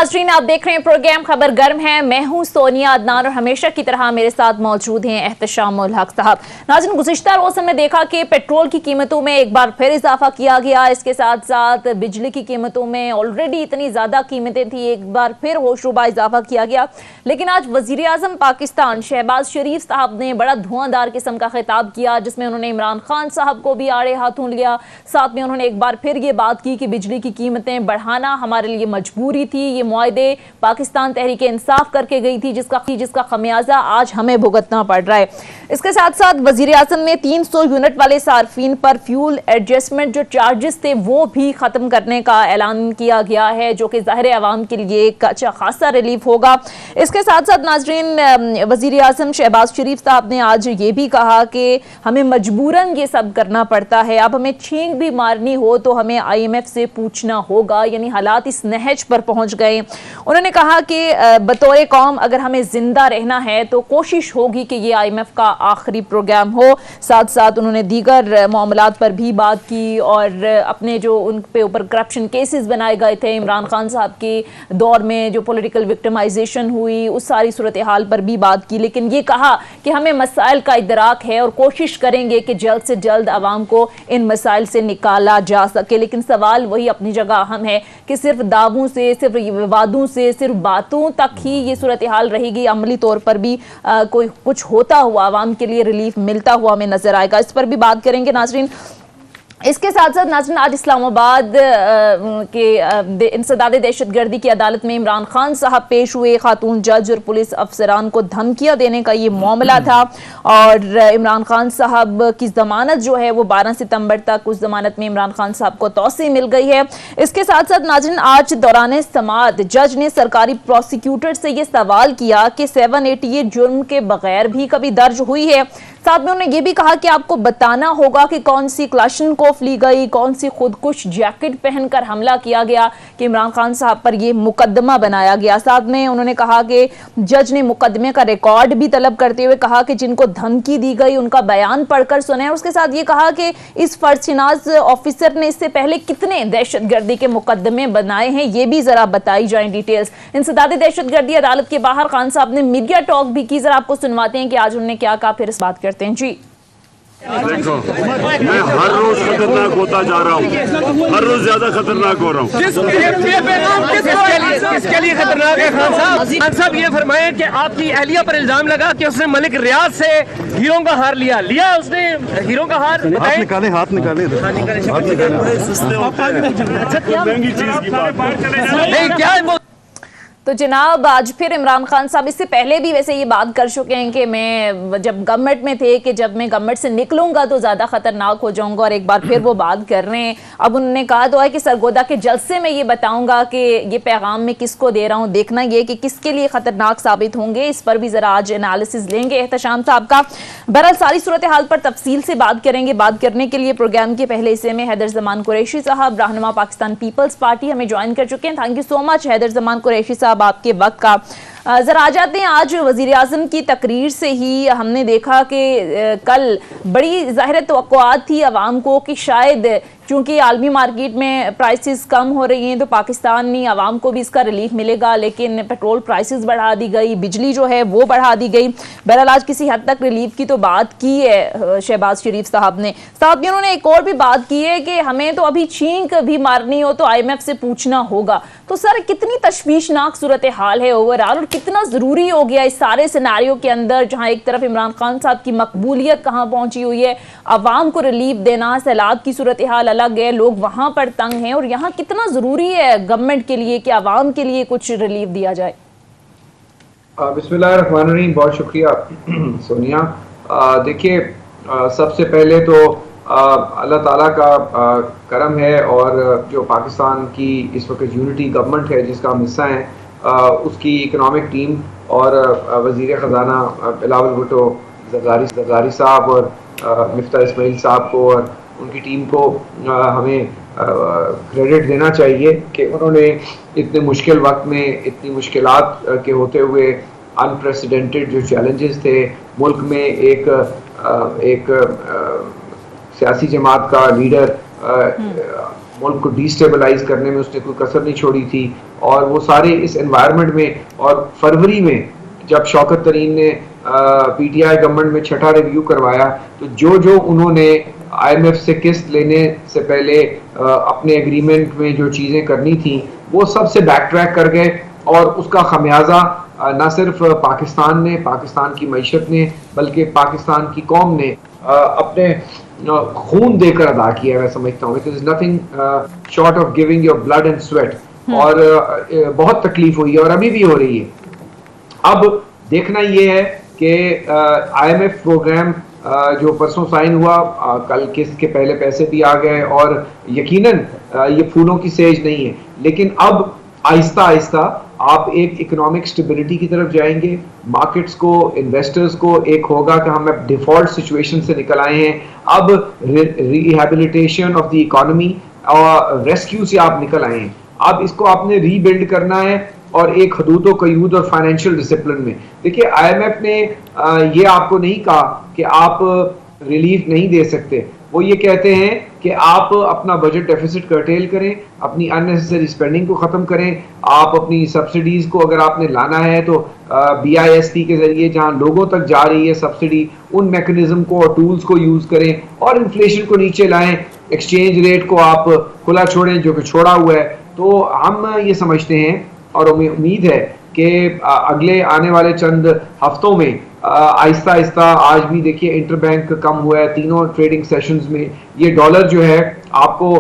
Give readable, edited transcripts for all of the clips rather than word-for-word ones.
नाज़रीन, आप देख रहे हैं प्रोग्राम खबर गर्म है। मैं हूं सोनिया अदनान और हमेशा की तरह मेरे साथ मौजूद हैं एहतशाम उल हक साहब। नाज़रीन, गुज़िश्ता रोज़ हमने देखा कि पेट्रोल की कीमतों में एक बार फिर इजाफा किया गया। इसके साथ साथ बिजली की कीमतों में ऑलरेडी इतनी ज़्यादा कीमतें थी, एक बार फिर होशरुबा इजाफा किया गया। लेकिन आज वज़ीर आज़म पाकिस्तान शहबाज शरीफ साहब ने बड़ा धुआंधार किस्म का खिताब किया, जिसमें उन्होंने इमरान खान साहब को भी आड़े हाथों लिया। साथ में उन्होंने एक बार फिर ये बात की कि बिजली की कीमतें बढ़ाना हमारे लिए मजबूरी थी। ये मुआहदे पाकिस्तान तहरीक इंसाफ करके गई थी, जिसका खमियाजा आज हमें भुगतना पड़ रहा है। इसके साथ साथ वजीर आज़म ने 300 यूनिट वाले सार्फिन पर फ्यूल एडजस्टमेंट जो चार्जेस थे वो भी खत्म करने का ऐलान किया गया है, जो कि ज़ाहिर अवाम के लिए एक अच्छा खासा रिलीफ होगा। इसके साथ साथ नाजरीन, वजीर आज़म शहबाज शरीफ साहब ने आज ये भी कहा कि हमें मजबूरन ये सब करना पड़ता है। अब हमें छींक भी मारनी हो तो हमें IMF से पूछना होगा, यानी हालात इस नहज पर पहुंच गए। उन्होंने कहा कि बतौर कौम अगर हमें जिंदा रहना है तो कोशिश होगी कि ये IMF का आखिरी प्रोग्राम हो। साथ साथ उन्होंने दीगर मामलात पर भी बात की और अपने जो उन पे ऊपर करप्शन केसेस बनाए गए थे इमरान खान साहब के दौर में, जो पॉलिटिकल विक्टिमाइजेशन हुई, उस सारी सूरत हाल पर भी बात की। लेकिन ये कहा कि हमें मसाइल का इदराक है और कोशिश करेंगे कि जल्द से जल्द आवाम को इन मसाइल से निकाला जा सके। लेकिन सवाल वही अपनी जगह अहम है कि सिर्फ दावों से, सिर्फ विवादों से, सिर्फ बातों तक ही ये सूरत हाल रहेगी, अमली तौर पर भी कोई कुछ होता हुआ आवाम के लिए रिलीफ मिलता हुआ हमें नजर आएगा? इस पर भी बात करेंगे नाजरीन। इसके साथ साथ नाज़रीन, आज इस्लामाबाद के इंसदाद दहशतगर्दी की अदालत में इमरान खान साहब पेश हुए। खातून जज और पुलिस अफसरान को धमकियां देने का ये मामला था और इमरान खान साहब की जमानत जो है वो 12 सितंबर तक, उस जमानत में इमरान खान साहब को तौसी मिल गई है। इसके साथ साथ नाज़रीन, आज दौरान समाअत जज ने सरकारी प्रोसिक्यूटर से ये सवाल किया कि 788 जुर्म के बगैर भी कभी दर्ज हुई है। साथ में उन्होंने ये भी कहा कि आपको बताना होगा कि कौन सी क्लाशनकोफ ली गई, कौन सी खुदकुश जैकेट पहनकर हमला किया गया कि इमरान खान साहब पर यह मुकदमा बनाया गया। साथ में उन्होंने कहा कि जज ने मुकदमे का रिकॉर्ड भी तलब करते हुए कहा कि जिनको धमकी दी गई उनका बयान पढ़कर सुने। उसके साथ ये कहा कि इस फर्जशनास ऑफिसर ने इससे पहले कितने दहशतगर्दी के मुकदमे बनाए हैं, ये भी जरा बताई जाए डिटेल्स। इंसदाद दहशतगर्दी अदालत के बाहर खान साहब ने मीडिया टॉक भी की, जरा आपको सुनवाते हैं कि आज उन्होंने क्या कहा, फिर इस बात करते हैं। जी देखो, मैं हर रोज खतरनाक होता जा रहा हूँ, हर रोज ज्यादा खतरनाक हो रहा हूँ। किसके लिए खतरनाक है खान साहब? खान साहब ये फरमाएं कि आपकी अहलिया पर इल्जाम लगा कि उसने मलिक रियाज से हीरों का हार लिया उसने हीरों का हार। हाथ निकाले महंगी चीज की बात नहीं, क्या है वो? तो जनाब, आज फिर इमरान खान साहब इससे पहले भी वैसे ये बात कर चुके हैं कि मैं जब गवर्नमेंट में थे कि जब मैं गवर्नमेंट से निकलूंगा तो ज़्यादा खतरनाक हो जाऊंगा, और एक बार फिर वो बात कर रहे हैं। अब उन्होंने कहा तो है कि सरगोदा के जलसे में ये बताऊंगा कि ये पैगाम मैं किसको दे रहा हूँ, देखना ये कि किसके लिए खतरनाक साबित होंगे। इस पर भी ज़रा आज एनालिसिस लेंगे एहतशाम साहब का। बहरहाल सारी सूरत हाल पर तफसील से बात करेंगे। बात करने के लिए प्रोग्राम के पहले हिस्से में हैदर जमान कुरैशी साहब, रहनुमा पाकिस्तान पीपल्स पार्टी, हमें ज्वाइन कर चुके हैं। Thank you so much Haider Zaman Qureshi साहब आपके वक्त का। जरा आ जाते हैं आज वजीर आज़म की तकरीर से ही हमने देखा कि कल बड़ी ज़ाहिर तवक्कुआत थी आवाम को कि शायद चूँकि आलमी मार्केट में प्राइसेस कम हो रही हैं तो पाकिस्तानी आवाम को भी इसका रिलीफ मिलेगा, लेकिन पेट्रोल प्राइसेस बढ़ा दी गई, बिजली जो है वो बढ़ा दी गई। बहरहाल आज किसी हद तक रिलीफ की तो बात की है शहबाज शरीफ साहब ने। साथ में उन्होंने एक और भी बात की है कि हमें तो अभी छींक भी मारनी हो तो IMF से पूछना होगा। तो सर, कितनी तशवीशनाक सूरत हाल है ओवरऑल, और कितना ज़रूरी हो गया इस सारे सिनारियो के अंदर, जहाँ एक तरफ इमरान खान साहब की मकबूलियत कहाँ पहुँची हुई है, आवाम को रिलीफ देना, सैलाब की सूरत हाल अलग है, लोग वहां पर तंग हैं, और यहाँ कितना जरूरी है गवर्नमेंट के लिए कि आवाम के लिए कुछ रिलीफ दिया जाए। बिस्मिल्लाहिर्रहमानिर्रहीम, बहुत शुक्रिया सोनिया। देखिए, सबसे पहले तो अल्लाह ताला का करम है, और जो पाकिस्तान की इस वक्त यूनिटी गवर्नमेंट है जिसका हम हिस्सा हैं, उसकी इकनॉमिक टीम और वज़ीर ख़जाना बिलावल भुट्टो ज़रदारी साहब और मिफ्ता इस्माइल साहब को और उनकी टीम को हमें क्रेडिट देना चाहिए कि उन्होंने इतने मुश्किल वक्त में, इतनी मुश्किलात के होते हुए, अनप्रेसिडेंटेड जो चैलेंजेस थे मुल्क में, एक सियासी जमात का लीडर मुल्क को डिस्टेबलाइज करने में उसने कोई कसर नहीं छोड़ी थी। और वो सारे इस एनवायरनमेंट में, और फरवरी में जब शौकत तरीन ने पीटीआई गवर्नमेंट में छठा रिव्यू करवाया, तो जो उन्होंने IMF से किस्त लेने से पहले अपने एग्रीमेंट में जो चीज़ें करनी थी वो सबसे बैक ट्रैक कर गए, और उसका खमियाजा न सिर्फ पाकिस्तान ने, पाकिस्तान की मईशत ने, बल्कि पाकिस्तान की कौम ने अपने खून देकर अदा किया है। मैं समझता हूँ it is nothing short of giving your blood and sweat, और बहुत तकलीफ हुई है और अभी भी हो रही है। अब देखना ये है कि IMF प्रोग्राम जो परसों साइन हुआ, कल किस्त के पहले पैसे भी आ गए, और यकीनन ये फूलों की सेज नहीं है, लेकिन अब आहिस्ता आहिस्ता आप एक इकोनॉमिक स्टेबिलिटी की तरफ जाएंगे। मार्केट्स को, इन्वेस्टर्स को एक होगा कि हम अब डिफॉल्ट सिचुएशन से निकल आए हैं, अब रिहैबिलिटेशन ऑफ द इकोनॉमी और रेस्क्यू से आप निकल आए हैं। अब इसको आपने रीबिल्ड करना है, और एक हदूद व कयूद और फाइनेंशियल डिसिप्लिन में। देखिए, IMF ने ये आपको नहीं कहा कि आप रिलीफ नहीं दे सकते, वो ये कहते हैं कि आप अपना बजट डेफिसिट कर्टेल करें, अपनी अननेसेसरी स्पेंडिंग को ख़त्म करें, आप अपनी सब्सिडीज़ को अगर आपने लाना है तो BIST के ज़रिए जहां लोगों तक जा रही है सब्सिडी, उन मैकेनिज्म को और टूल्स को यूज़ करें, और इन्फ्लेशन को नीचे लाएं, एक्सचेंज रेट को आप खुला छोड़ें जो कि छोड़ा हुआ है। तो हम ये समझते हैं और उम्मीद है कि अगले आने वाले चंद हफ्तों में आहिस्ता आहिस्ता, आज भी देखिए इंटरबैंक कम हुआ है तीनों ट्रेडिंग सेशंस में, ये डॉलर जो है आपको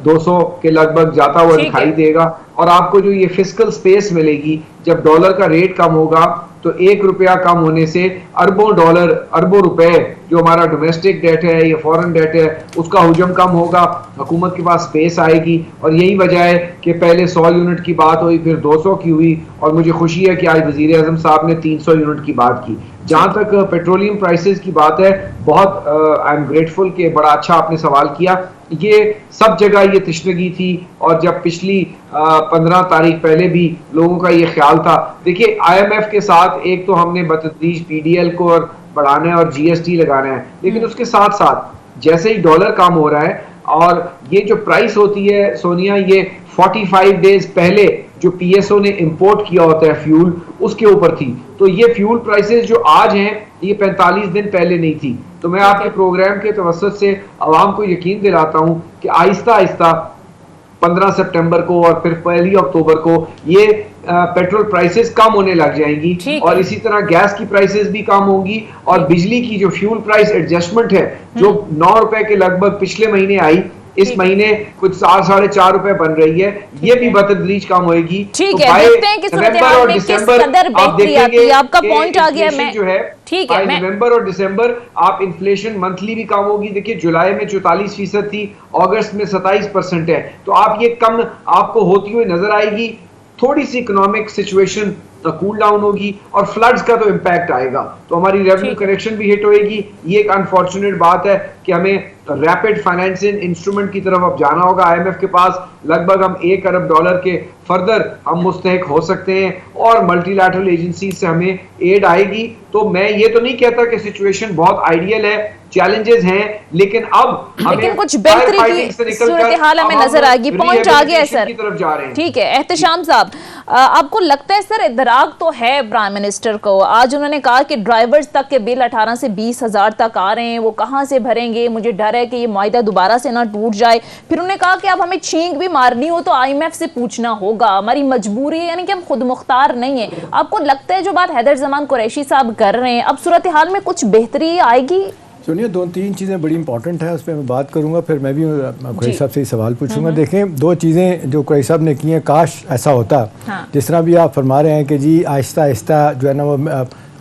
200 के लगभग जाता हुआ दिखाई देगा, और आपको जो ये फिस्कल स्पेस मिलेगी जब डॉलर का रेट कम होगा, तो 1 रुपया कम होने से अरबों डॉलर, अरबों रुपए जो हमारा डोमेस्टिक डेट है या फॉरेन डेट है उसका हुजम कम होगा, हुकूमत के पास स्पेस आएगी। और यही वजह है कि पहले 100 यूनिट की बात हुई, फिर 200 की हुई, और मुझे खुशी है कि आज वजीर आज़म साहब ने 300 यूनिट की बात की। जहाँ तक पेट्रोलियम प्राइसेस की बात है, बहुत आई एम ग्रेटफुल कि बड़ा अच्छा आपने सवाल किया। ये सब जगह ये तशनगी थी, और जब पिछली 15 तारीख पहले भी लोगों का ये ख्याल था। देखिए, IMF के साथ एक तो हमने बतदरीज PDL को और बढ़ाना है और GST लगाना है, लेकिन उसके साथ साथ जैसे ही डॉलर कम हो रहा है, और ये जो प्राइस होती है सोनिया, ये 45 डेज पहले जो PSO ने इंपोर्ट किया होता है फ्यूल, उसके ऊपर थी। तो ये फ्यूल प्राइसेस जो आज हैं, ये 45 दिन पहले नहीं थी। तो मैं आपके प्रोग्राम के तवस्सुत से आवाम को यकीन दिलाता हूँ कि आहिस्ता आहिस्ता 15 सितंबर को और फिर 1 अक्टूबर को ये पेट्रोल प्राइसेस कम होने लग जाएंगी, और इसी तरह गैस की प्राइसेस भी कम होंगी, और बिजली की जो फ्यूल प्राइस एडजस्टमेंट है जो 9 रुपए के लगभग पिछले महीने आई, इस महीने कुछ 4-4.5 रुपए बन रही है, ये भी बतदरीज कम होगी। ठीक है, देखते हैं कि सूरत-ए-हाल में किस कदर बेहतरी आती है। आपका पॉइंट आ गया। मैं जो है, ठीक है, नवंबर और दिसंबर आप इन्फ्लेशन मंथली भी कम होगी। देखिए, जुलाई में 44% थी, अगस्त में 27% है, तो आप ये कम आपको होती हुई नजर आएगी। थोड़ी सी इकोनॉमिक सिचुएशन कूल डाउन होगी, और फ्लड्स का तो इम्पैक्ट आएगा, तो हमारी रेवेन्यू करेक्शन भी हिट होएगी। ये एक अनफॉर्चुनेट बात है कि हमें रैपिड फाइनेंसिंग इंस्ट्रूमेंट की तरफ अब जाना होगा। IMF के पास लगभग हम $1 अरब के फर्दर हम मुस्तहिक हो सकते हैं, और मल्टीलैटरल एजेंसी से हमें एड आएगी। तो मैं ये तो नहीं कहता कि सिचुएशन बहुत आइडियल है, चैलेंजेस हैं, लेकिन कुछ बेहतरी की सूरत-ए-हाल हमें नजर आएगी। पॉइंट आ गया है सर। ठीक है, एहतशाम साहब, आपको लगता है सर इदराक तो है प्राइम मिनिस्टर को? आज उन्होंने कहा कि ड्राइवर्स तक के बिल 18 से 20 हजार तक आ रहे हैं, वो कहाँ से भरेंगे, मुझे डर है कि ये मुआहिदा दोबारा से ना टूट जाए। फिर उन्होंने कहा कि अब हमें छींक भी मारनी हो तो IMF से पूछना होगा, हमारी मजबूरी है, यानी कि हम खुद मुख्तार नहीं है। आपको लगता है जो बात हैदर जमान कुरैशी साहब कर रहे हैं, अब सूरत-ए-हाल में कुछ बेहतरी आएगी? सुनिए, 2-3 चीज़ें बड़ी इंपॉर्टेंट है, उस पर मैं बात करूंगा, फिर मैं भी कुरैशी साहब से ही सवाल पूछूंगा। देखें, 2 चीज़ें जो कुरैशी साहब ने की हैं, काश ऐसा होता। जिस तरह भी आप फरमा रहे हैं कि जी आहिस्ता आहिस्ता जो है ना वो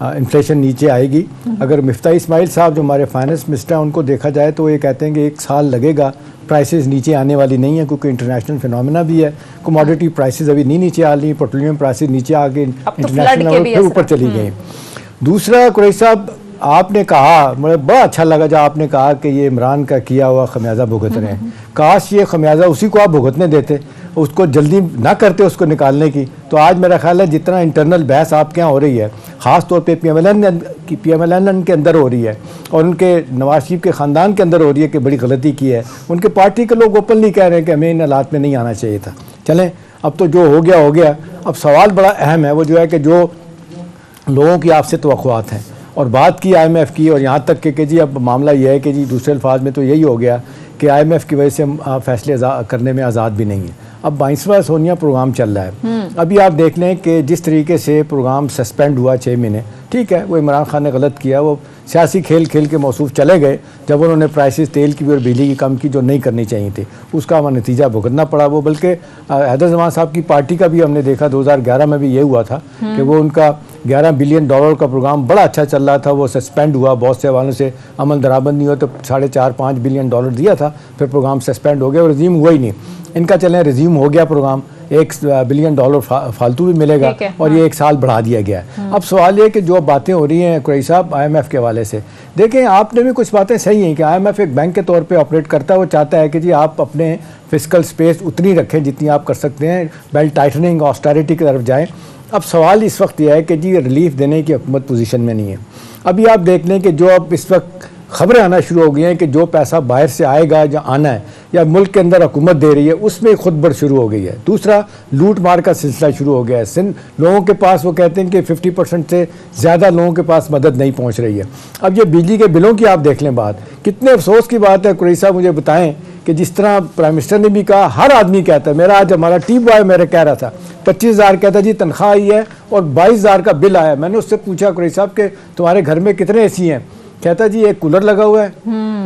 इन्फ्लेशन नीचे आएगी। अगर मिफ्ताह इस्माइल साहब जो हमारे फाइनेंस मिनिस्टर हैं उनको देखा जाए तो ये कहते हैं कि 1 साल लगेगा, प्राइसेस नीचे आने वाली नहीं है, क्योंकि इंटरनेशनल फिनोमेना भी है। कमोडिटी प्राइसेस अभी नहीं नीचे आ रही, पेट्रोलियम प्राइसेस नीचे आ गए, इंटरनेशनल लेवल फिर ऊपर चली गई। दूसरा, कुरैशी साहब आपने कहा, मुझे बड़ा अच्छा लगा जब आपने कहा कि ये इमरान का किया हुआ खमियाजा भुगत रहे हैं। काश ये खमियाजा उसी को आप भुगतने देते। उसको जल्दी ना करते उसको निकालने की, तो आज मेरा ख्याल है जितना इंटरनल बहस आपके यहाँ हो रही है, ख़ास तौर पे PMLN के अंदर हो रही है और उनके नवाज शरीफ के ख़ानदान के अंदर हो रही है कि बड़ी गलती की है, उनके पार्टी के लोग ओपनली कह रहे हैं कि हमें इन हालात में नहीं आना चाहिए था। चलें, अब तो जो हो गया। अब सवाल बड़ा अहम है, वो जो है कि जो लोगों की आपसे तवक्कुआत हैं और बात की IMF की, और यहाँ तक कि जी अब मामला ये है कि जी दूसरे अल्फाज में तो यही हो गया कि IMF की वजह से हम फैसले करने में आज़ाद भी नहीं है। अब 22वां सोनिया प्रोग्राम चल रहा है। अभी आप देख लें कि जिस तरीके से प्रोग्राम सस्पेंड हुआ 6 महीने, ठीक है, वो इमरान खान ने गलत किया, वो सियासी खेल खेल के मौसूफ चले गए जब उन्होंने प्राइसेस तेल की भी और बिजली की कम की जो नहीं करनी चाहिए थी, उसका हमें नतीजा भुगतना पड़ा। वो बल्कि हैदर जमान साहब की पार्टी का भी हमने देखा 2011 में भी ये हुआ था कि वो उनका $11 बिलियन का प्रोग्राम बड़ा अच्छा चल रहा था, वो सस्पेंड हुआ, बहुत से हवालों से अमल दरामद नहीं हुआ तो $4.5-5 बिलियन दिया था, फिर प्रोग्राम सस्पेंड हो गया और रिज्यूम हुआ ही नहीं। इनका चलें रिज्यूम हो गया प्रोग्राम, $1 बिलियन फालतू भी मिलेगा और ये 1 साल बढ़ा दिया गया है। अब सवाल ये कि जो बातें हो रही हैं कुरैशी साहब IMF के हवाले से, देखें आपने भी कुछ बातें सही हैं कि IMF एक बैंक के तौर पे ऑपरेट करता है, वो चाहता है कि जी आप अपने फिस्कल स्पेस उतनी रखें जितनी आप कर सकते हैं, बेल्ट टाइटनिंग ऑस्टेरिटी की तरफ जाएँ। अब सवाल इस वक्त यह है कि जी रिलीफ देने की हुकूमत पोजीशन में नहीं है। अभी आप देख लें कि जो अब इस वक्त खबरें आना शुरू हो गई हैं कि जो पैसा बाहर से आएगा या आना है या मुल्क के अंदर हुकूमत दे रही है, उसमें खुद बढ़ शुरू हो गई है। दूसरा, लूट मार का सिलसिला शुरू हो गया है। लोगों के पास वो कहते हैं कि 50% से ज़्यादा लोगों के पास मदद नहीं पहुंच रही है। अब ये बिजली के बिलों की आप देख लें बात, कितने अफसोस की बात है कुरैशी साहब, मुझे बताएं कि जिस तरह प्राइम मिनिस्टर ने भी कहा, हर आदमी कहता है, मेरा आज हमारा टी बॉय मेरे कह रहा था 25,000 कहता जी तनख्वाह आई है और 22,000 का बिल आया। मैंने उससे पूछा कुरैशी साहब के तुम्हारे घर में कितने AC हैं? कहता जी एक कूलर लगा हुआ है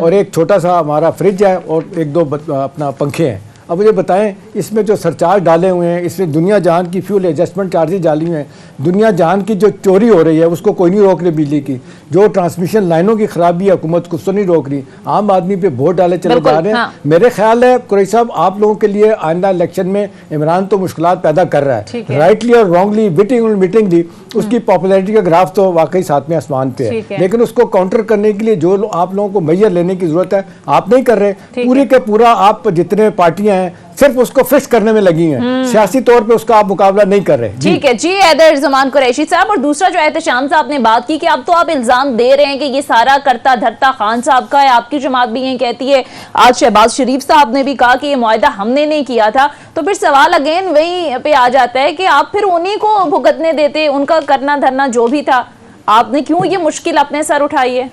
और एक छोटा सा हमारा फ्रिज है और 1-2 अपना पंखे हैं। अब मुझे बताएं इसमें जो सरचार्ज डाले हुए हैं, इसमें दुनिया जहान की फ्यूल एडजस्टमेंट चार्जेस डाली हुए हैं, दुनिया जहान की जो चोरी हो रही है उसको कोई नहीं रोक रही, बिजली की जो ट्रांसमिशन लाइनों की खराबी है हुकूमत कुछ तो नहीं रोक रही, आम आदमी पे वोट डाले चले जा रहे हैं। हाँ। मेरे ख्याल है कुरैशी साहब आप लोगों के लिए आइंदा इलेक्शन में इमरान तो मुश्किलात पैदा कर रहा है, राइटली और रॉन्गली, विटिंगली उसकी पॉपुलैरिटी का ग्राफ तो वाकई साथ में आसमान पे है, लेकिन उसको काउंटर करने के लिए जो आप लोगों को मेजर लेने की जरूरत है आप नहीं कर रहे। पूरी के पूरा आप जितने पार्टियां हैं सिर्फ उसको फिक्स करने में लगी हैं, सियासी तौर पे उसका आप मुकाबला नहीं कर रहे। ठीक है जी, हैदर जमान कुरैशी साहब। और दूसरा जो एहतशाम साहब ने बात की कि अब तो आप इल्जाम दे रहे हैं कि ये सारा करता धरता खान साहब का है, आपकी जमात भी ये कहती है, आज शहबाज शरीफ साहब ने भी कहा कि ये मुआहदा हमने नहीं किया था, तो फिर सवाल अगेन वही पे आ जाता है कि आप फिर उन्हीं को भुगतने देते, उनका करना धरना जो भी था, आपने क्यों ये मुश्किल अपने सर उठाई है?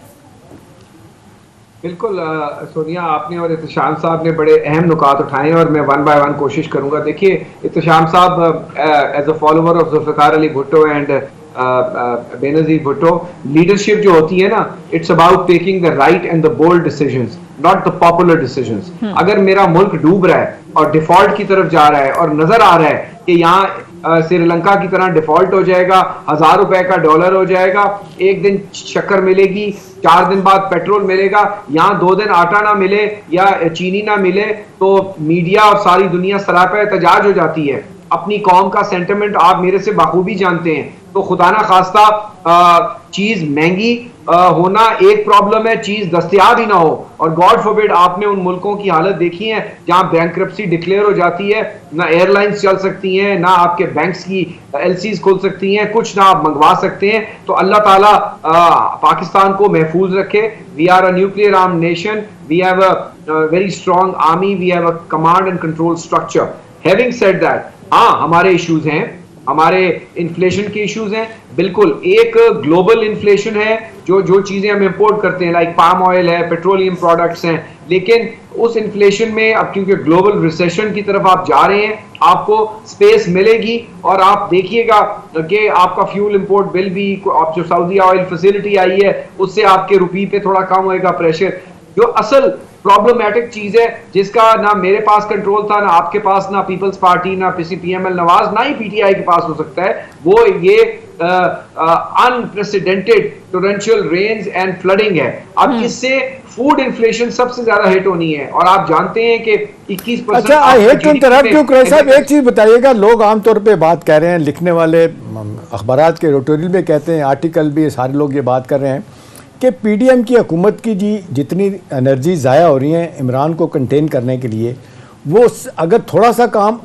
बिल्कुल सोनिया, आपने और इत्तेशाम साहब ने बड़े अहम नुकात उठाए और मैं 1 बाय 1 कोशिश करूंगा। देखिए इत्तेशाम साहब as a follower of Zulfikar Ali Bhutto and Benazir Bhutto, leadership जो होती है ना, it's about taking the right and the bold decisions, not the popular decisions. अगर मेरा मुल्क डूब रहा है और डिफॉल्ट की तरफ जा रहा है और नजर आ रहा है कि यहाँ श्रीलंका की तरह डिफॉल्ट हो जाएगा, 1000 रुपए का डॉलर हो जाएगा, एक दिन शक्कर मिलेगी, 4 दिन बाद पेट्रोल मिलेगा, यहाँ 2 दिन आटा ना मिले या चीनी ना मिले तो मीडिया और सारी दुनिया सरापा एहतजाज हो जाती है। अपनी कौम का सेंटिमेंट आप मेरे से बखूबी जानते हैं। तो खुदा ना खास्ता चीज महंगी होना एक प्रॉब्लम है, चीज दस्तयाब ही ना हो, और गॉड फॉरबिड आपने उन मुल्कों की हालत देखी है जहां बैंकरप्सी डिक्लेयर हो जाती है, ना एयरलाइंस चल सकती हैं, ना आपके बैंक्स की LCs खुल सकती हैं, कुछ ना आप मंगवा सकते हैं। तो अल्लाह ताला पाकिस्तान को महफूज रखे। We are a nuclear arm nation, we have a very strong army, we have a command and control structure. Having said that, हाँ हमारे इश्यूज हैं, हमारे इन्फ्लेशन के इश्यूज हैं, बिल्कुल। एक ग्लोबल इन्फ्लेशन है, जो चीजें हम इंपोर्ट करते हैं लाइक पाम ऑयल है, पेट्रोलियम प्रोडक्ट्स हैं, लेकिन उस इन्फ्लेशन में अब क्योंकि ग्लोबल रिसेशन की तरफ आप जा रहे हैं, आपको स्पेस मिलेगी और आप देखिएगा कि आपका फ्यूल इंपोर्ट बिल भी, आप जो सऊदी ऑयल फैसिलिटी आई है उससे आपके रुपये पे थोड़ा कम होएगा प्रेशर। जो असल प्रॉब्लमैटिक चीज है जिसका ना मेरे पास कंट्रोल था, ना आपके पास, ना पीपल्स पार्टी, ना PML नवाज, ना ही PTI के पास हो सकता है, वो ये unprecedented torrential rains and flooding है। अब इससे फूड इन्फ्लेशन सबसे ज्यादा हिट होनी है और आप जानते हैं कि 21%। अच्छा, साहब एक चीज बताइएगा, लोग आमतौर पे बात कह रहे हैं, लिखने वाले अखबारात के एडिटोरियल में कहते हैं, आर्टिकल भी सारे लोग ये बात कर रहे हैं कि PDM की हुकूमत की जी जितनी एनर्जी ज़ाया हो रही है इमरान को कंटेन करने के लिए, वो अगर थोड़ा सा काम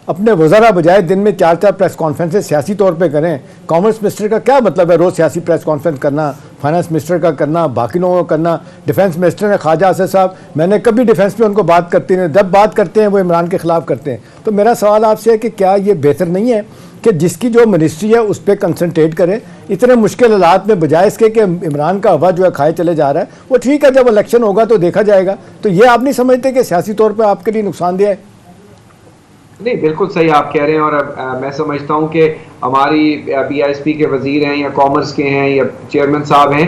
अपने वज़रा बजाय दिन में 4-4 प्रेस कॉन्फ्रेंसेस सियासी तौर पे करें। कॉमर्स मिनिस्टर का क्या मतलब है रोज़ सियासी प्रेस कॉन्फ्रेंस करना, फाइनेंस मिनिस्टर का करना, बाकी लोगों का करना। डिफेंस मिनिस्टर ने ख्वाजा आसिफ साहब, मैंने कभी डिफेंस पे उनको बात करती नहीं, जब बात करते हैं वो इमरान के ख़िलाफ़ करते हैं। तो मेरा सवाल आपसे है कि क्या ये बेहतर नहीं है कि जिसकी जो मिनिस्ट्री है उस पर कंसनट्रेट करें इतने मुश्किल हालात में, बजाय इसके कि इमरान का हवा जो है खाए चले जा रहा है। वो ठीक है, जब इलेक्शन होगा तो देखा जाएगा। तो ये आप नहीं समझते कि सियासी तौर पर आपके लिए नुकसानदेह है? नहीं, बिल्कुल सही आप कह रहे हैं। और मैं समझता हूं कि हमारी बीआईएसपी के वजीर हैं या कॉमर्स के हैं या चेयरमैन साहब हैं,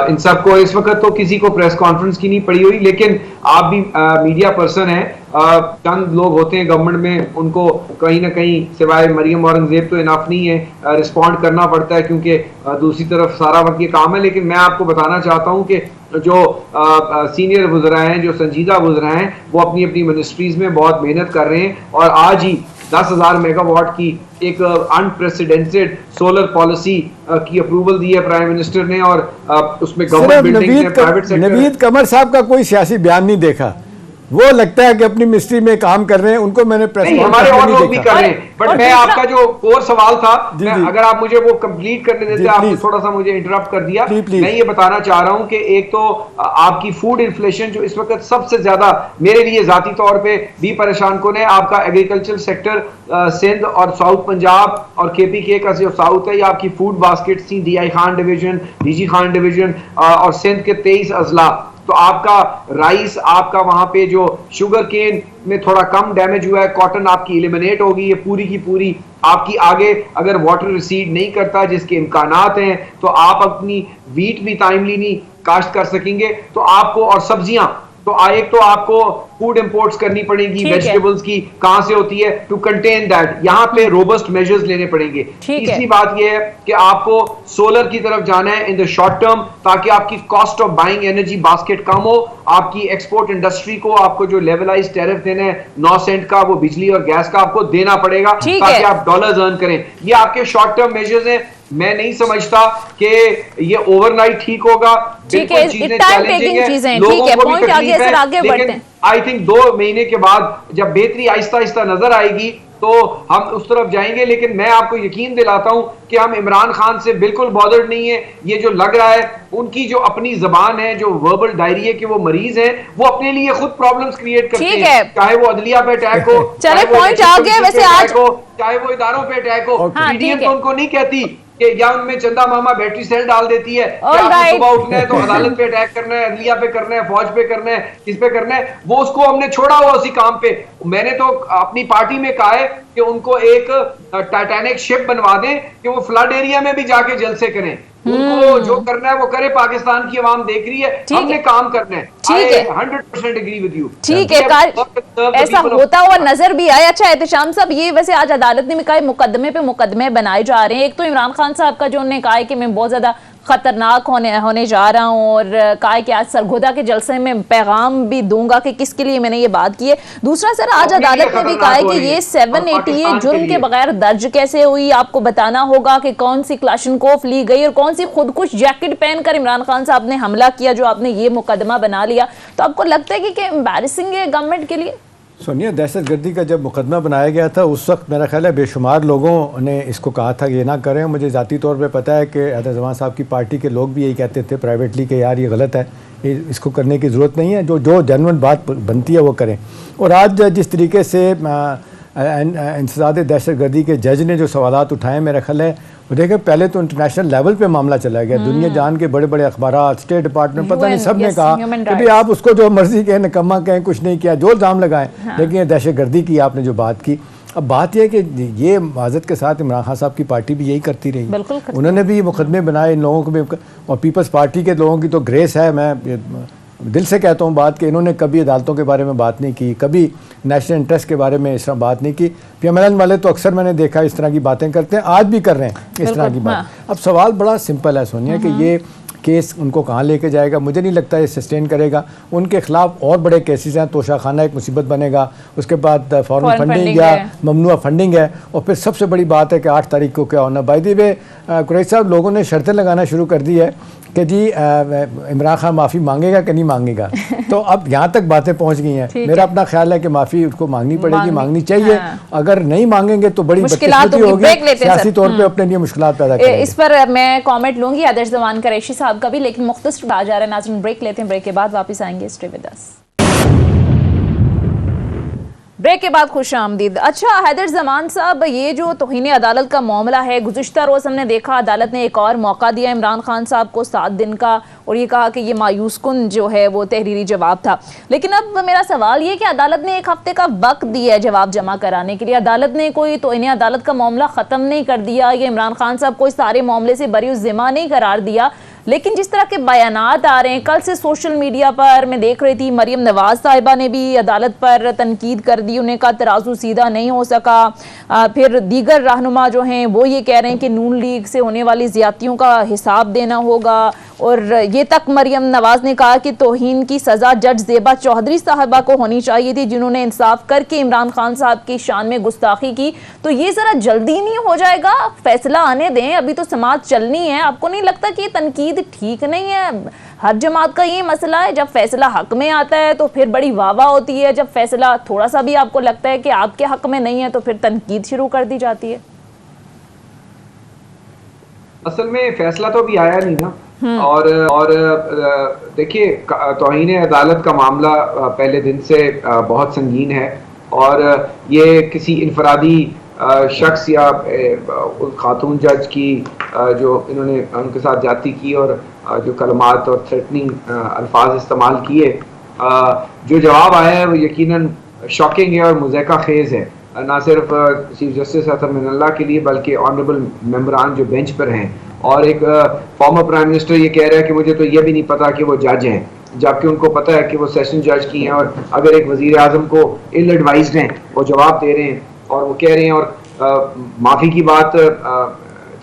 इन सबको इस वक्त तो किसी को प्रेस कॉन्फ्रेंस की नहीं पड़ी हुई, लेकिन आप भी मीडिया पर्सन हैं। चंद लोग होते हैं गवर्नमेंट में, उनको कहीं ना कहीं सिवाय मरियम औरंगजेब तो इनफ नहीं है, रिस्पॉन्ड करना पड़ता है, क्योंकि दूसरी तरफ सारा वक्त ये काम है। लेकिन मैं आपको बताना चाहता हूँ कि जो सीनियर वुज़रा हैं, जो संजीदा वुज़रा हैं, वो अपनी अपनी मिनिस्ट्रीज में बहुत मेहनत कर रहे हैं। और आज ही 10,000 मेगावाट की एक अनप्रेसिडेंटेड सोलर पॉलिसी की अप्रूवल दी है प्राइम मिनिस्टर ने, और उसमें गवर्नमेंट बिल्डिंग है, प्राइवेट सेक्टर। नवीद कमर साहब का कोई सियासी बयान नहीं देखा, वो लगता है कि अपनी मिनिस्ट्री में काम कर रहे हैं, उनको मैंने प्रेस हमारे और लोग भी कर रहे हैं। बट मैं आपका जो कोर सवाल था, अगर आप मुझे वो कंप्लीट करने देते, आपने थोड़ा सा मुझे इंटरप्ट कर दिया। मैं ये बताना चाह रहा हूं कि एक तो आपकी फूड इन्फ्लेशन जो इस वक्त सबसे ज्यादा मेरे लिए जाती तौर पे भी परेशान कौन है, आपका एग्रीकल्चर सेक्टर सिंध और साउथ पंजाब और केपीके का जो साउथ है, या आपकी फूड बास्केट थी DI Khan division, DG Khan division और सिंध के 23 अजला। तो आपका राइस, आपका वहां पे जो शुगर केन में थोड़ा कम डैमेज हुआ है, कॉटन आपकी एलिमिनेट होगी, ये पूरी की पूरी आपकी आगे अगर वाटर रिसीड नहीं करता, जिसके इम्कानात हैं, तो आप अपनी वीट भी टाइमली नहीं काश्त कर सकेंगे। तो आपको, और सब्जियां, तो एक तो आपको फूड इंपोर्ट्स करनी पड़ेगी, वेजिटेबल्स की कहां से होती है, टू कंटेन दैट, यहाँ पे रोबस्ट मेजर्स लेने पड़ेंगे। तीसरी बात यह है कि आपको सोलर की तरफ जाना है इन द शॉर्ट टर्म, ताकि आपकी cost of buying energy basket कम हो। आपकी एक्सपोर्ट इंडस्ट्री को आपको जो लेवलाइज टैरिफ देना है 9 सेंट का, वो बिजली और गैस का आपको देना पड़ेगा, ताकि आप डॉलर्स अर्न करें। ये आपके शॉर्ट टर्म मेजर्स हैं। मैं नहीं समझता कि ये ओवरनाइट ठीक होगा। ठीक है, चीजें ठीक है, पॉइंट आगे सर, आगे बढ़ते हैं। आई थिंक 2 महीने के बाद जब बेहतरी आहिस्ता आहिस्ता नजर आएगी तो हम उस तरफ जाएंगे। लेकिन मैं आपको यकीन दिलाता हूं कि हम इमरान खान से बिल्कुल बॉदर्ड नहीं है। ये जो लग रहा है, उनकी जो अपनी जबान है, जो वर्बल डायरी है कि वो मरीज है, वो अपने लिए खुद प्रॉब्लम्स क्रिएट करते हैं, चाहे वो अदलिया पे अटैक हो, चले पॉइंट आ गया वैसे आज, चाहे वो इदारों पे अटैक हो। पीडीएम तो उनको नहीं कहती कि या उनमें चंदा मामा बैटरी सेल डाल देती है, सुबह उठना है तो अदालत पे अटैक करना है, अदलिया पे करना है, फौज पे करना है, किस पे करना है, वो उसको हमने छोड़ा हुआ उसी काम पे। मैंने तो अपनी पार्टी में कहा है कि उनको एक टाइटैनिक शिप बनवा दें कि वो फ्लड एरिया में भी जाके जलसे करें। उनको जो करना है वो करे, पाकिस्तान की आवाम देख रही है, हमने काम करना है। ठीक है, 100% एग्री विद यू। ठीक है, ऐसा होता हुआ नजर भी आया। अच्छा एहतशाम साहब, ये वैसे आज अदालत ने भी कहा मुकदमे पे मुकदमे बनाए जा रहे हैं। एक तो इमरान खान साहब का जो उन्होंने कहा है कि मैं बहुत ज्यादा खतरनाक होने जा रहा हूं, और कहा है कि आज सरगोदा के जलसे में पैगाम भी दूंगा कि किसके लिए मैंने ये बात की है। दूसरा सर, आज अदालत ने भी कहा है कि ये 780 जुर्म के बगैर दर्ज कैसे हुई, आपको बताना होगा कि कौन सी क्लाशनकोफ ली गई और कौन सी खुदकुश जैकेट पहनकर इमरान खान साहब ने हमला किया, जो आपने ये मुकदमा बना लिया। तो आपको लगता है कि एम्बैरेसिंग है गवर्नमेंट के लिए? सोनिया, दहशतगर्दी का जब मुकदमा बनाया गया था उस वक्त मेरा ख्याल है बेशुमार लोगों ने इसको कहा था कि ये ना करें। मुझे ज़ाती तौर पे पता है कि हैदर जमान साहब की पार्टी के लोग भी यही कहते थे प्राइवेटली कि यार ये गलत है, इसको करने की ज़रूरत नहीं है, जो जेन्युइन बात बनती है वो करें। और आज जिस तरीके से इंसदाद दहशतगर्दी के जज ने जो सवालात उठाए, मेरा ख्याल है वो देखें, पहले तो इंटरनेशनल लेवल पे मामला चला गया, दुनिया जान के बड़े बड़े अखबार, स्टेट डिपार्टमेंट, पता नहीं सब ने कहा कि भाई आप उसको जो मर्जी कहें, निकम्मा कहें, कुछ नहीं किया, जो इल्ज़ाम लगाएं। लेकिन ये दहशतगर्दी की आपने जो बात की, अब बात यह है कि ये माजत के साथ इमरान खान साहब की पार्टी भी यही करती रही, उन्होंने भी मुकदमे बनाए इन लोगों को भी, और पीपल्स पार्टी के लोगों की तो ग्रेस है। मैं दिल से कहता हूँ बात कि इन्होंने कभी अदालतों के बारे में बात नहीं की, कभी नेशनल इंटरेस्ट के बारे में इस तरह बात नहीं की। पीएमएल वाले तो अक्सर मैंने देखा इस तरह की बातें करते हैं, आज भी कर रहे हैं इस तरह की बात। अब सवाल बड़ा सिंपल है सोनिया कि ये केस उनको कहाँ लेके जाएगा, मुझे नहीं लगता ये सस्टेन करेगा। उनके खिलाफ और बड़े केसेस हैं, तोशाखाना एक मुसीबत बनेगा, उसके बाद फॉरेन फंडिंग या ममनुआ फंडिंग है, और फिर सबसे बड़ी बात है कि 8 तारीख को क्या होना। बाय द वे कुरैशी साहब, लोगों ने शर्तें लगाना शुरू कर दी है कि जी इमरान खान माफ़ी मांगेगा कि नहीं मांगेगा। तो अब यहाँ तक बातें पहुँच गई हैं। मेरा अपना ख्याल है कि माफ़ी उसको मांगनी पड़ेगी, मांगनी चाहिए। अगर नहीं मांगेंगे तो बड़ी बदकिस्मती होगी, सियासी तौर पे अपने लिए मुश्किलात पैदा करेंगे। इस पर मैं कमेंट लूंगी आदर्श जमान कुरैशी साहब का भी, लेकिन मुख्तसर आ जा रहा है नाज़रीन, ब्रेक लेते हैं, ब्रेक के बाद वापस आएंगे। Stay with us. ब्रेक के बाद खुश आमदीद। अच्छा हैदर जमान साहब, ये जो तौहीन अदालत का मामला है, गुज़िश्ता रोज़ हमने देखा अदालत ने एक और मौका दिया इमरान खान साहब को 7 दिन का, और ये कहा कि ये मायूस कुन जो है वो तहरीरी जवाब था। लेकिन अब मेरा सवाल ये कि अदालत ने 1 हफ्ते का वक्त दिया है जवाब जमा कराने के लिए। अदालत ने कोई तौहीन अदालत का मामला ख़त्म नहीं कर दिया, या इमरान खान साहब को इस सारे मामले से बरी ज़िम्मा नहीं करार दिया। लेकिन जिस तरह के बयानात आ रहे हैं, कल से सोशल मीडिया पर मैं देख रही थी मरियम नवाज साहिबा ने भी अदालत पर तनकीद कर दी, उन्हें कहा तराजू सीधा नहीं हो सका। फिर दीगर रहनुमा जो हैं वो ये कह रहे हैं कि नून लीग से होने वाली ज़्यादतियों का हिसाब देना होगा, और ये तक मरियम नवाज ने कहा कि तौहीन की सज़ा जज ज़ेबा चौधरी साहिबा को होनी चाहिए थी, जिन्होंने इंसाफ करके इमरान खान साहब की शान में गुस्ताखी की। तो ये ज़रा जल्दी नहीं हो जाएगा? फैसला आने दें, अभी तो समाज चलनी है। आपको नहीं लगता कि ये तनकीद ठीक नहीं है? हर जमात का ये मसला है, जब फैसला हक में आता है तो फिर बड़ी वाह होती है, जब फैसला थोड़ा सा भी आपको लगता है कि आपके हक में नहीं है तो फिर तनकीद शुरू कर दी जाती है। असल में फैसला तो अभी आया नहीं ना, और देखिए तौहीन अदालत का मामला पहले दिन से बहुत संगीन है, और ये किसी इनफरादी शख्स या खातून जज की जो इन्होंने उनके साथ जाती की और जो कलमात और थ्रेटनिंग अल्फाज इस्तेमाल किए, जो जवाब आया है वो यकीनन शॉकिंग है और मुज़ैका खेज़ है, ना सिर्फ चीफ जस्टिस अतर मिनल्ला के लिए बल्कि ऑनरेबल मेंबरान जो बेंच पर हैं। और एक फॉर्मर प्राइम मिनिस्टर ये कह रहा है कि मुझे तो ये भी नहीं पता कि वो जज हैं, जबकि उनको पता है कि वो सेशन जज की हैं। और अगर एक वजीर आजम को इल एडवाइज्ड हैं, वो जवाब दे रहे हैं और वो कह रहे हैं, और माफ़ी की बात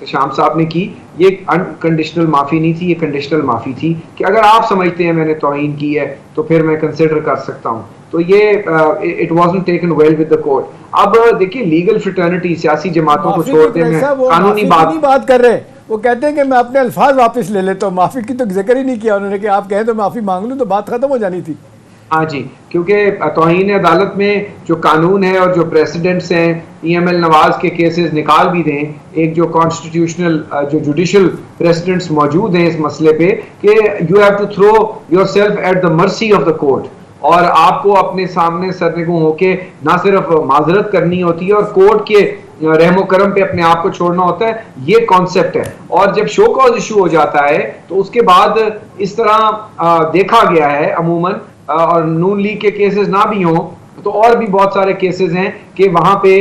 शाम साहब ने की, ये अनकंडीशनल माफ़ी नहीं थी, ये कंडीशनल माफ़ी थी कि अगर आप समझते हैं मैंने तौहीन की है तो फिर मैं कंसिडर कर सकता हूँ। तो ये it wasn't taken well with the court. अब देखिए लीगल फ्रेटर्निटी, सियासी जमातों को छोड़ते हैं, कानूनी बात कर रहे हैं। वो कहते हैं कि मैं अपने अल्फाज वापस ले लेता हूँ, माफ़ी की तो जिक्र ही नहीं किया उन्होंने कि आप कहें तो माफ़ी मांग लूँ, तो बात ख़त्म हो जानी थी। हाँ जी, क्योंकि तौहीन अदालत में जो कानून है और जो प्रेसिडेंट्स हैं, EML नवाज के केसेस निकाल भी दें, एक जो कॉन्स्टिट्यूशनल जो जुडिशल प्रेसिडेंट्स मौजूद हैं इस मसले पे कि you have to throw yourself at the mercy of the court, और आपको अपने सामने सरनिगू होके ना सिर्फ माजरत करनी होती है और कोर्ट के रहमो करम पे अपने आप को छोड़ना होता है, ये कॉन्सेप्ट है। और जब शो कॉज इशू हो जाता है तो उसके बाद इस तरह देखा गया है अमूमन, और नून लीग के केसेस ना भी हों तो और भी बहुत सारे केसेस हैं कि वहां पे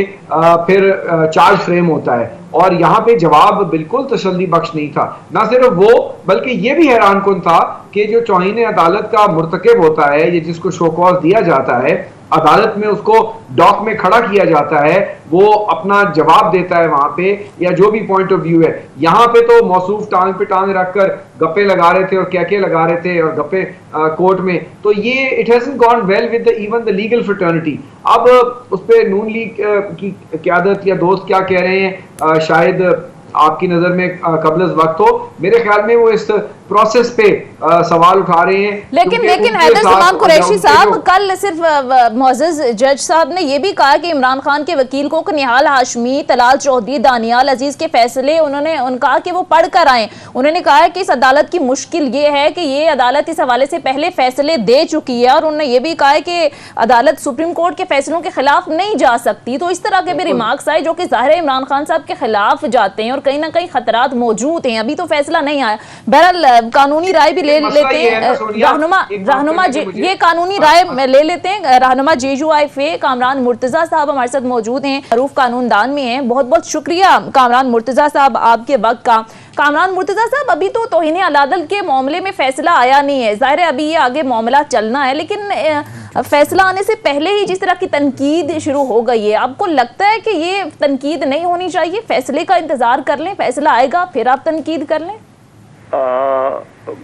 फिर चार्ज फ्रेम होता है, और यहाँ पे जवाब बिल्कुल तसल्ली बख्श नहीं था। ना सिर्फ वो बल्कि ये भी हैरान कुन था कि जो तौहीन अदालत का मुर्तकिब होता है, ये जिसको शो कॉज दिया जाता है, अदालत में उसको डॉक में खड़ा किया जाता है, वो अपना जवाब देता है वहां पे, या जो भी पॉइंट ऑफ व्यू है। यहाँ पे तो मौसूफ टांग पे टांग रखकर गप्पे लगा रहे थे और क्या लगा रहे थे और गप्पे कोर्ट में। तो ये it hasn't gone well with even the legal fraternity. अब उस पर नून लीग की क़यादत या दोस्त क्या कह रहे हैं, शायद आपकी नजर में कबल वक्त हो, मेरे ख्याल में वो इस प्रोसेस पे सवाल उठा रहे हैं। लेकिन हैदर जमान कुरैशी साहब, कल सिर्फ मुअज़्ज़ज़ जज साहब ने यह भी कहा कि इमरान खान के वकील को निहाल हाशमी, तलाल चौधरी, दानियाल अजीज के फैसले उन्होंने कहा कि वो पढ़ कर आए। उन्होंने कहा है कि इस अदालत की मुश्किल ये है कि ये अदालत इस हवाले से पहले फैसले दे चुकी है, और उन्होंने ये भी कहा है कि अदालत सुप्रीम कोर्ट के फैसलों के खिलाफ नहीं जा सकती। तो इस तरह के भी रिमार्क्स आए जो कि ज़ाहिर है इमरान खान साहब के खिलाफ जाते हैं, और कहीं ना कहीं खतरात मौजूद हैं। अभी तो फैसला नहीं आया, बहरहाल कानूनी राय भी ले लेते हैं रहनुमा ये कानूनी राय ले लेते हैं। रहनुमा JUIFA कामरान मुर्तजा साहब हमारे साथ मौजूद हैं, मरूफ कानूनदान में हैं। बहुत बहुत शुक्रिया कामरान मुर्तजा साहब आपके वक्त का। कामरान मुर्तजा साहब, अभी तो तौहीन अदालत के मामले में फैसला आया नहीं है, जाहिर है अभी ये आगे मामला चलना है, लेकिन फैसला आने से पहले ही जिस तरह की तनकीद शुरू हो गई है, आपको लगता है कि ये तनकीद नहीं होनी चाहिए? फैसले का इंतजार कर लें, फैसला आएगा फिर आप तनकीद कर लें?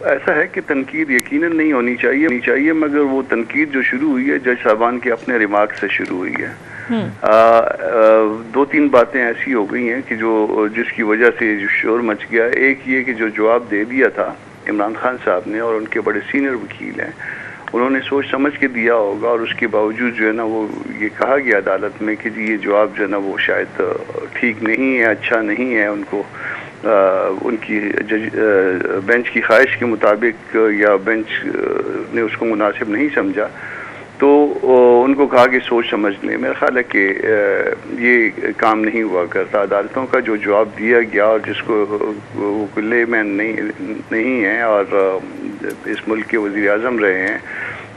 ऐसा है कि तनकीद यकीनन नहीं होनी चाहिए, मगर वो तनकीद जो शुरू हुई है जज साहबान के अपने रिमार्क से शुरू हुई है। 2-3 बातें ऐसी हो गई हैं कि जो जिसकी वजह से जो शोर मच गया। एक ये कि जो जवाब दे दिया था इमरान खान साहब ने और उनके बड़े सीनियर वकील हैं, उन्होंने सोच समझ के दिया होगा और उसके बावजूद जो है ना वो ये कहा गया अदालत में कि जी ये जवाब जो है ना वो शायद ठीक नहीं है, अच्छा नहीं है, उनको उनकी बेंच की ख्वाहिश के मुताबिक या बेंच ने उसको मुनासिब नहीं समझा, तो उनको कहा कि सोच समझ लें। मेरा ख्याल है कि ये काम नहीं हुआ करता। अदालतों का जो जवाब दिया गया और जिसको वो कुल्ले में नहीं है और इस मुल्क के वज़ीर आज़म रहे हैं,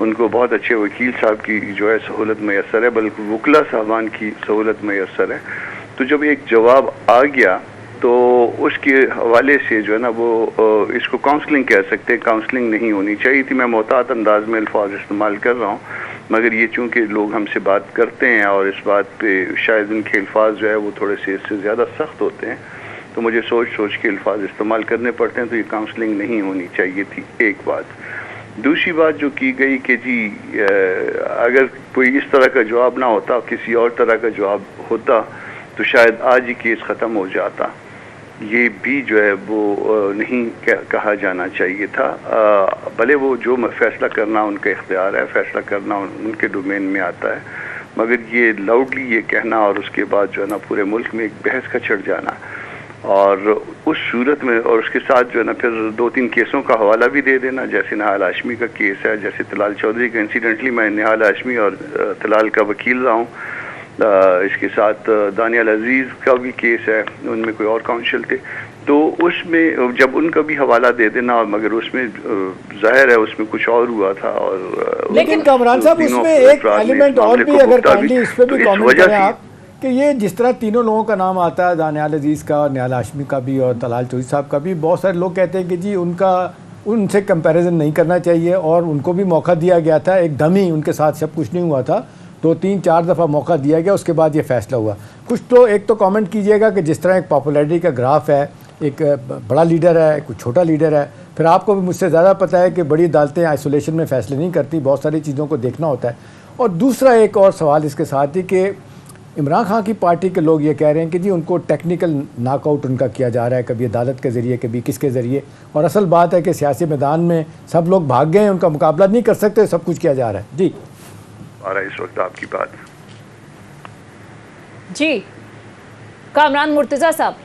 उनको बहुत अच्छे वकील साहब की जो है सहूलत मैसर है, बल्कि वकला साहबान की सहूलत मैसर है। तो जब एक जवाब आ गया तो उसके हवाले से जो है ना वो इसको काउंसलिंग कह सकते हैं, काउंसलिंग नहीं होनी चाहिए थी। मैं मोहतात अंदाज में अल्फाज इस्तेमाल कर रहा हूँ, मगर ये चूँकि लोग हमसे बात करते हैं और इस बात पे शायद उनके अल्फाज जो है वो थोड़े से इससे ज़्यादा सख्त होते हैं, तो मुझे सोच सोच के अल्फाज इस्तेमाल करने पड़ते हैं। तो ये काउंसलिंग नहीं होनी चाहिए थी, एक बात। दूसरी बात जो की गई कि जी अगर कोई इस तरह का जवाब ना होता, किसी और तरह का जवाब होता, तो शायद आज ही केस ख़त्म हो जाता। ये भी जो है वो नहीं कहा जाना चाहिए था। भले वो जो फैसला करना उनका इख्तियार है, फैसला करना उनके डोमेन में आता है, मगर ये लाउडली ये कहना और उसके बाद जो है ना पूरे मुल्क में एक बहस का छिड़ जाना, और उस सूरत में और उसके साथ जो है ना फिर 2-3 केसों का हवाला भी दे देना, जैसे निहाल हाशमी का केस है, जैसे तलाल चौधरी का। इंसिडेंटली मैं निहाल हाशमी और तलाल का वकील रहा हूँ। इसके साथ दानियाल अजीज़ का भी केस है, उनमें कोई और काउंसिल थे, तो उसमें जब उनका भी हवाला दे देना, मगर उसमें जाहिर है उसमें कुछ और हुआ था। और लेकिन कामरान साहब उसमें एक एलिमेंट और भी, अगर काइंडली इस पर भी कमेंट करें आप, कि ये जिस तरह तीनों लोगों का नाम आता है, दानियाल अजीज़ का और निहाल हाशमी का भी और तलाल चौधरी साहब का भी, बहुत सारे लोग कहते हैं कि जी उनसे कंपैरिजन नहीं करना चाहिए और उनको भी मौका दिया गया था, एकदम ही उनके साथ सब कुछ नहीं हुआ था, 2-3-4 दफ़ा मौका दिया गया, उसके बाद ये फैसला हुआ। कुछ तो एक तो कमेंट कीजिएगा कि जिस तरह एक पॉपुलैरिटी का ग्राफ है, एक बड़ा लीडर है, कुछ छोटा लीडर है, फिर आपको भी मुझसे ज़्यादा पता है कि बड़ी अदालतें आइसोलेशन में फ़ैसले नहीं करती, बहुत सारी चीज़ों को देखना होता है। और दूसरा एक और सवाल इसके साथ ही कि इमरान खान की पार्टी के लोग ये कह रहे हैं कि जी उनको टेक्निकल नॉकआउट उनका किया जा रहा है, कभी अदालत के ज़रिए, कभी किसके ज़रिए, और असल बात है कि सियासी मैदान में सब लोग भाग गए हैं, उनका मुकाबला नहीं कर सकते, सब कुछ किया जा रहा है। जी आ रहा है इस वक्त आपकी बात। जी कामरान मुर्तज़ा साहब,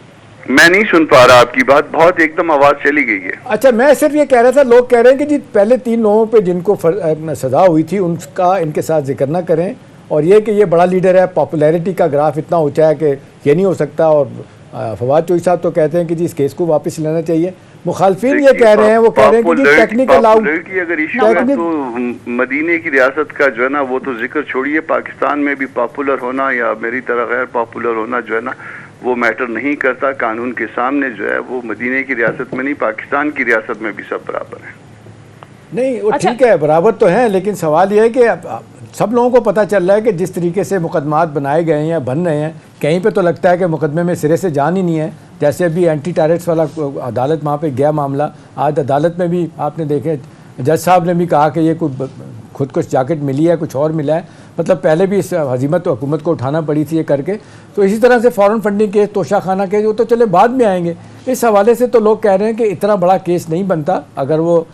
मैं नहीं सुन पा रहा आपकी बात, बहुत एकदम आवाज़ चली गई है। अच्छा, मैं सिर्फ ये कह रहा था, लोग कह रहे हैं कि जी पहले 3 लोगों पे जिनको सज़ा हुई थी उनका इनके साथ जिक्र ना करें, और ये कि ये बड़ा लीडर है, पॉपुलैरिटी का ग्राफ इतना ऊंचा है कि ये नहीं हो सकता, और फवाद चौधरी साहब तो कहते हैं कि जी इस केस को वापस लेना चाहिए। मुखालफिन ये कह रहे हैं, वो कह रहे हैं कि टेक्निकल अगर इशू है तो मदीने की रियासत का जो है ना वो तो जिक्र छोड़िए, पाकिस्तान में भी पॉपुलर होना या मेरी तरह गैर पॉपुलर होना जो है ना वो मैटर नहीं करता। कानून के सामने जो है वो मदीने की रियासत में नहीं, पाकिस्तान की रियासत में भी सब बराबर है। नहीं, वो ठीक है, बराबर तो है, लेकिन सवाल यह है कि सब लोगों को पता चल रहा है कि जिस तरीके से मुकदमात बनाए गए हैं या बन रहे हैं, कहीं पे तो लगता है कि मुकदमे में सिरे से जान ही नहीं है। जैसे अभी एंटी टेररिस्ट वाला अदालत वहाँ पे गया मामला, आज अदालत में भी आपने देखे जज साहब ने भी कहा कि ये कोई खुद कुछ जैकेट मिली है, कुछ और मिला है, मतलब पहले भी इस हजीमत तो हुकूमत को उठाना पड़ी थी ये करके। तो इसी तरह से foreign funding case, Toshakhana case, वो तो चले बाद में आएंगे। इस हवाले से तो लोग कह रहे हैं कि इतना बड़ा केस नहीं बनता अगर वो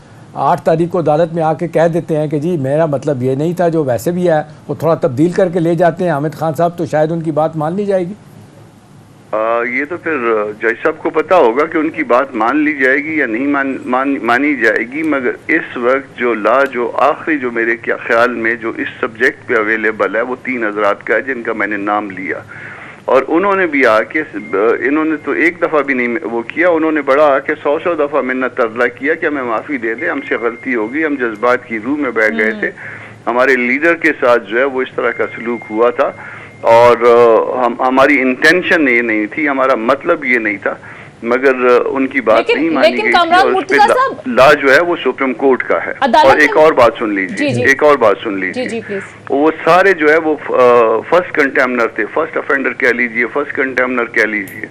8 तारीख को अदालत में आके कह देते हैं कि जी मेरा मतलब ये नहीं था, जो वैसे भी है वो थोड़ा तब्दील करके ले जाते हैं हामिद खान साहब, तो शायद उनकी बात मान ली जाएगी। ये तो फिर जज साहब को पता होगा कि उनकी बात मान ली जाएगी या नहीं मानी जाएगी, मगर इस वक्त जो आखिरी जो मेरे क्या ख्याल में जो इस सब्जेक्ट पे अवेलेबल है वो 3 हज़रात का है जिनका मैंने नाम लिया, और उन्होंने भी आके, इन्होंने तो एक दफ़ा भी नहीं वो किया, उन्होंने बड़ा आके 100 दफ़ा मिन्नत तरला किया कि हमें माफ़ी दे दे, हमसे गलती होगी, हम जज्बात की रूह में बह गए थे, हमारे लीडर के साथ जो है वो इस तरह का सलूक हुआ था, और हमारी इंटेंशन ये नहीं थी, हमारा मतलब ये नहीं था, मगर उनकी बात नहीं मानी गई थी, और उस पे ला जो है वो सुप्रीम कोर्ट का है। और एक और बात सुन लीजिए, एक और बात सुन लीजिए, वो सारे जो है वो फर्स्ट कंटेम्नर थे, फर्स्ट अफेंडर कह लीजिए, फर्स्ट कंटेम्नर कह लीजिए,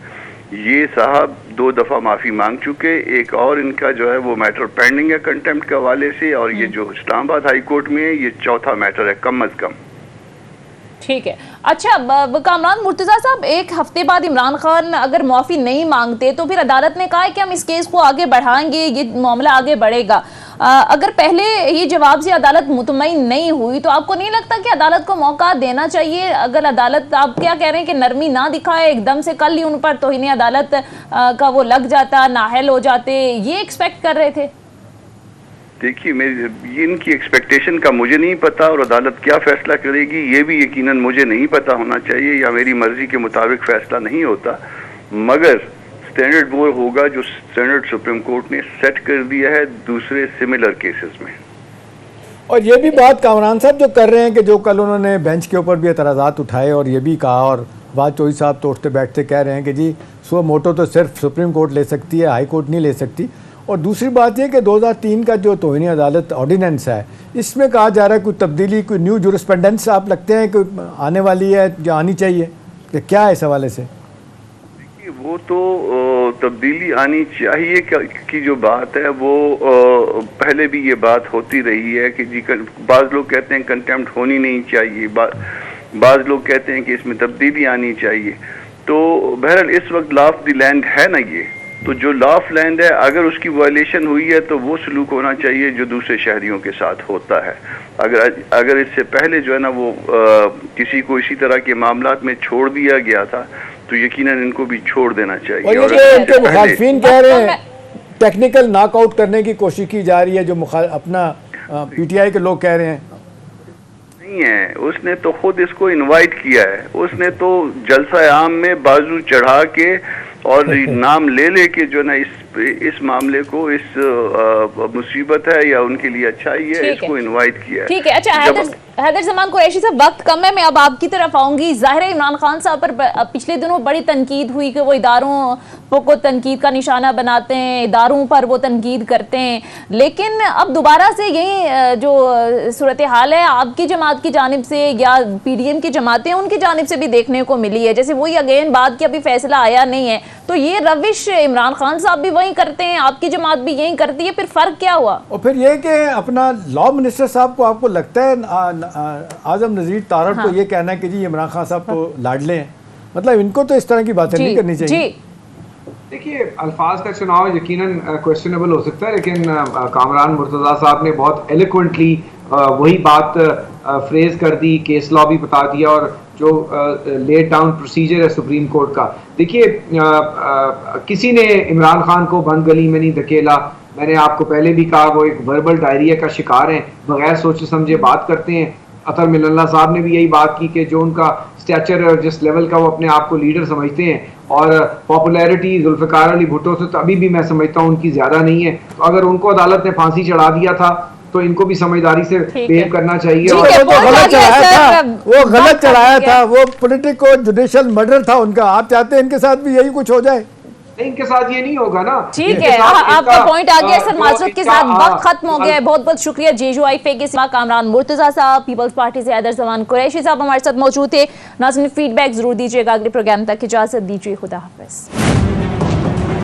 ये साहब 2 दफ़ा माफ़ी मांग चुके, एक और इनका जो है वो मैटर पेंडिंग है कंटेम्प्ट के हवाले से, और ये जो इस्लामाबाद हाई कोर्ट में है ये 4था मैटर है कम अज़ कम। ठीक है। अच्छा कामरान मुर्तज़ा साहब, एक हफ्ते बाद इमरान खान अगर माफ़ी नहीं मांगते तो फिर अदालत ने कहा है कि हम इस केस को आगे बढ़ाएंगे, ये मामला आगे बढ़ेगा। अगर पहले ये जवाब से अदालत मुतमईन नहीं हुई तो आपको नहीं लगता कि अदालत को मौका देना चाहिए? अगर अदालत, आप क्या कह रहे हैं कि नरमी ना दिखाए, एकदम से कल ही उन पर तौहीन अदालत का वो लग जाता, नाहल हो जाते, ये एक्सपेक्ट कर रहे थे? देखिए, मेरी इनकी एक्सपेक्टेशन का मुझे नहीं पता, और अदालत क्या फैसला करेगी ये भी यकीनन मुझे नहीं पता होना चाहिए, या मेरी मर्जी के मुताबिक फैसला नहीं होता। मगर स्टैंडर्ड वो होगा जो स्टैंडर्ड सुप्रीम कोर्ट ने सेट कर दिया है दूसरे सिमिलर केसेस में। और ये भी बात कामरान साहब जो कर रहे हैं कि जो कल उन्होंने बेंच के ऊपर भी एतराज़ात उठाए और ये भी कहा, और बात चौधरी साहब तो उठते बैठते कह रहे हैं कि जी सो मोटो तो सिर्फ सुप्रीम कोर्ट ले सकती है, हाई कोर्ट नहीं ले सकती। और दूसरी बात यह कि 2003 का जो तौहीन अदालत ऑर्डिनेंस है, इसमें कहा जा रहा है कोई तब्दीली, कोई न्यू जुरिस्प्रूडेंस आप लगते हैं कि आने वाली है, जो आनी चाहिए, कि क्या है इस हवाले से? देखिए, वो तो तब्दीली आनी चाहिए की जो बात है वो पहले भी ये बात होती रही है कि जी बाज़ लोग कहते हैं कंटेम्प्ट होनी नहीं चाहिए, बाज़ लोग कहते हैं कि इसमें तब्दीली आनी चाहिए। तो बहरहाल इस वक्त लॉ ऑफ द लैंड है ना, ये तो जो लॉ ऑफ लैंड है अगर उसकी वायलेशन हुई है तो वो सलूक होना चाहिए जो दूसरे शहरियों के साथ होता है। अगर इससे पहले जो है ना वो किसी को इसी तरह के मामलात में छोड़ दिया गया था तो यकीनन इनको भी छोड़ देना चाहिए। और ये इनके मुखालफिन कह रहे हैं टेक्निकल नॉकआउट करने की कोशिश की जा रही है, जो अपना पीटीआई के लोग कह रहे हैं। नहीं है, उसने तो खुद इसको इनवाइट किया है, उसने तो जलसा आम में बाजू चढ़ा के और नाम ले लेके जो ना इस मामले को, इस मुसीबत है या उनके लिए अच्छाई है, इसको इनवाइट किया है। ठीक है। अच्छा हैदर ज़मान कुरैशी साहब, वक्त कम है, मैं अब आपकी तरफ आऊंगी। जाहिर है इमरान खान साहब पर पिछले दिनों बड़ी तनकीद हुई कि वो इदारों को तनकीद का निशाना बनाते हैं, इदारों पर वो तनकीद करते हैं, लेकिन अब दोबारा से यही जो सूरत हाल है आपकी जमात की जानिब से या PDM की जमातें उनकी जानिब से भी देखने को मिली है, जैसे वही अगेन बात की अभी फैसला आया नहीं है, तो ये रविश इमरान खान साहब भी वही करते हैं, आपकी जमात भी यही करती है, फिर फ़र्क क्या हुआ? और फिर ये कि अपना लॉ मिनिस्टर साहब को आपको लगता है आजम नज़ीर तारड़ को ये कहना है कि जी इमरान खान साहब तो लाडले हैं, मतलब इनको तो इस तरह की बातें नहीं करनी चाहिए। देखिए, अल्फाज का चुनाव यकीनन क्वेश्चनेबल हो सकता है, लेकिन कामरान मुर्तज़ा साहब ने बहुत एलिक्वेंटली वही बात फ्रेज कर दी, केस लॉ भी बता दिया, और जो लेट डाउन प्रोसीजर है सुप्रीम कोर्ट का। देखिए, किसी ने इमरान खान को बंद गली में नहीं धकेला, मैंने आपको पहले भी कहा वो एक वर्बल डायरिया का शिकार हैं, बगैर सोचे समझे बात करते हैं। अतर मिल्ला साहब ने भी यही बात की कि जो उनका स्टैचर है और जिस लेवल का वो अपने आप को लीडर समझते हैं, और पॉपुलैरिटी जुल्फ़िकार अली भुट्टो से तो अभी भी मैं समझता हूँ उनकी ज़्यादा नहीं है, तो अगर उनको अदालत ने फांसी चढ़ा दिया था तो इनको भी समझदारी से बिहेव करना चाहिए। वो गलत चढ़ाया था, वो पॉलिटिकल जुडिशियल मर्डर था उनका। आप चाहते हैं इनके साथ भी यही कुछ हो जाए? नहीं, इनके साथ ये नहीं होगा ना। ठीक है, आपका पॉइंट आ गया सर। माजरत के साथ वक्त खत्म हो गया है। बहुत बहुत शुक्रिया JUIFA के सिवा कामरान मुर्तज़ा साहब, पीपल्स पार्टी से हैदर ज़मान कुरैशी साहब हमारे साथ मौजूद थे। नाज़रीन, फीडबैक जरूर दीजिएगा। अगले प्रोग्राम तक इजाजत दीजिए, खुदा हाफिज़।